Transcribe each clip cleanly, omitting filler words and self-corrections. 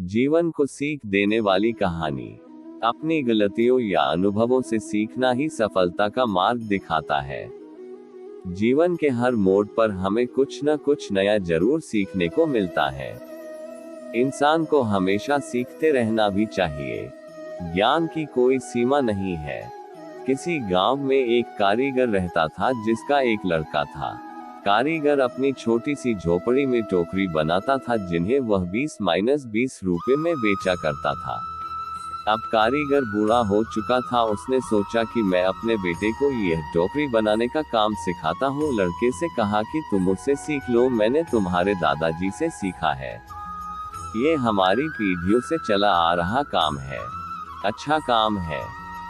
जीवन को सीख देने वाली कहानी। अपनी गलतियों या अनुभवों से सीखना ही सफलता का मार्ग दिखाता है। जीवन के हर मोड़ पर हमें कुछ न कुछ नया जरूर सीखने को मिलता है। इंसान को हमेशा सीखते रहना भी चाहिए। ज्ञान की कोई सीमा नहीं है। किसी गांव में एक कारीगर रहता था जिसका एक लड़का था। कारीगर अपनी छोटी सी झोपड़ी में टोकरी बनाता था जिन्हें वह 20-20 रुपए में बेचा करता था। अब कारीगर बूढ़ा हो चुका था। उसने सोचा कि मैं अपने बेटे को यह टोकरी बनाने का काम सिखाता हूँ। लड़के से कहा कि तुम मुझसे सीख लो, मैंने तुम्हारे दादाजी से सीखा है। ये हमारी पीढ़ियों से चला आ रहा काम है। अच्छा काम है।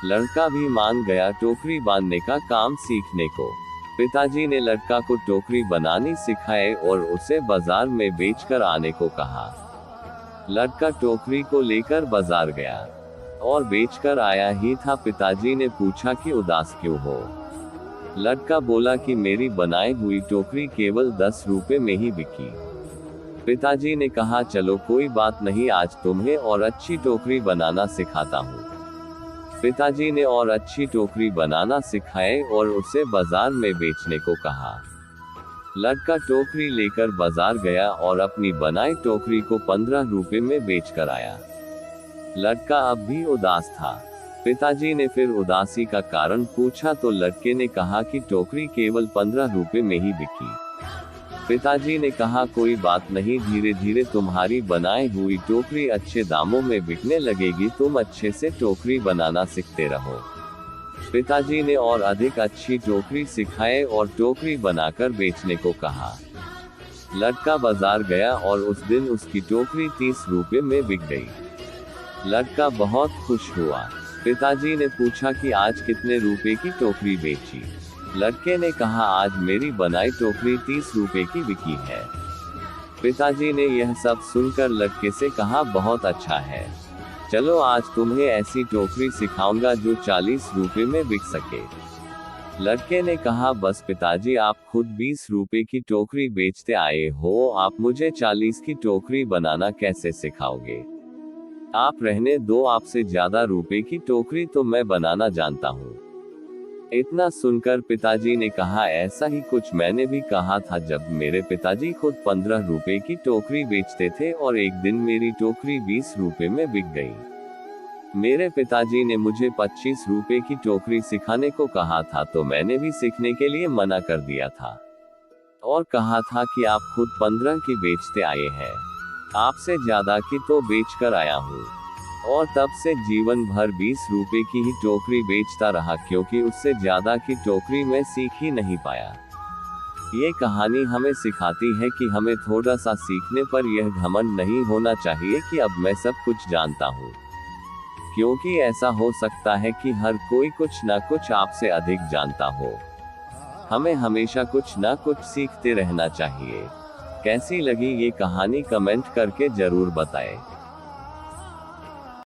लड़का भी मान गया टोकरी बांधने का काम सीखने को। पिताजी ने लड़का को टोकरी बनानी सिखाए और उसे बाजार में बेचकर आने को कहा। लड़का टोकरी को लेकर बाजार गया और बेचकर आया ही था। पिताजी ने पूछा कि उदास क्यों हो। लड़का बोला कि मेरी बनाई हुई टोकरी केवल 10 रुपए में ही बिकी। पिताजी ने कहा चलो कोई बात नहीं, आज तुम्हें और अच्छी टोकरी बनाना सिखाता हूँ। पिताजी ने और अच्छी टोकरी बनाना सिखाए और उसे बाजार में बेचने को कहा। लड़का टोकरी लेकर बाजार गया और अपनी बनाई टोकरी को 15 रुपए में बेचकर आया। लड़का अब भी उदास था। पिताजी ने फिर उदासी का कारण पूछा तो लड़के ने कहा कि टोकरी केवल 15 रुपए में ही बिकी। पिताजी ने कहा कोई बात नहीं, धीरे धीरे तुम्हारी बनाई हुई टोकरी अच्छे दामों में बिकने लगेगी, तुम अच्छे से टोकरी बनाना सीखते रहो। पिताजी ने और अधिक अच्छी टोकरी सिखाए और टोकरी बनाकर बेचने को कहा। लड़का बाजार गया और उस दिन उसकी टोकरी 30 रुपए में बिक गई। लड़का बहुत खुश हुआ। पिताजी ने पूछा कि आज कितने रुपए की टोकरी बेची। लड़के ने कहा आज मेरी बनाई टोकरी 30 रुपए की बिकी है। पिताजी ने यह सब सुनकर लड़के से कहा बहुत अच्छा है, चलो आज तुम्हें ऐसी टोकरी सिखाऊंगा जो 40 रुपए में बिक सके। लड़के ने कहा बस पिताजी, आप खुद 20 रुपए की टोकरी बेचते आए हो, आप मुझे 40 की टोकरी बनाना कैसे सिखाओगे? आप रहने दो, आपसे ज्यादा रुपए की टोकरी तो मैं बनाना जानता हूँ। इतना सुनकर पिताजी ने कहा ऐसा ही कुछ मैंने भी कहा था जब मेरे पिताजी खुद 15 रुपए की टोकरी बेचते थे और एक दिन मेरी टोकरी 20 रुपए में बिक गई। मेरे पिताजी ने मुझे 25 रुपए की टोकरी सिखाने को कहा था तो मैंने भी सीखने के लिए मना कर दिया था और कहा था कि आप खुद 15 की बेचते आए हैं, आपसे ज्यादा की तो बेच कर आया हूँ। और तब से जीवन भर 20 रुपए की ही टोकरी बेचता रहा क्योंकि उससे ज्यादा की टोकरी मैं सीख ही नहीं पाया। ये कहानी हमें सिखाती है कि हमें थोड़ा सा सीखने पर यह घमंड नहीं होना चाहिए कि अब मैं सब कुछ जानता हूँ, क्योंकि ऐसा हो सकता है कि हर कोई कुछ ना कुछ आपसे अधिक जानता हो। हमें हमेशा कुछ ना कुछ सीखते रहना चाहिए। कैसी लगी ये कहानी कमेंट करके जरूर बताएं।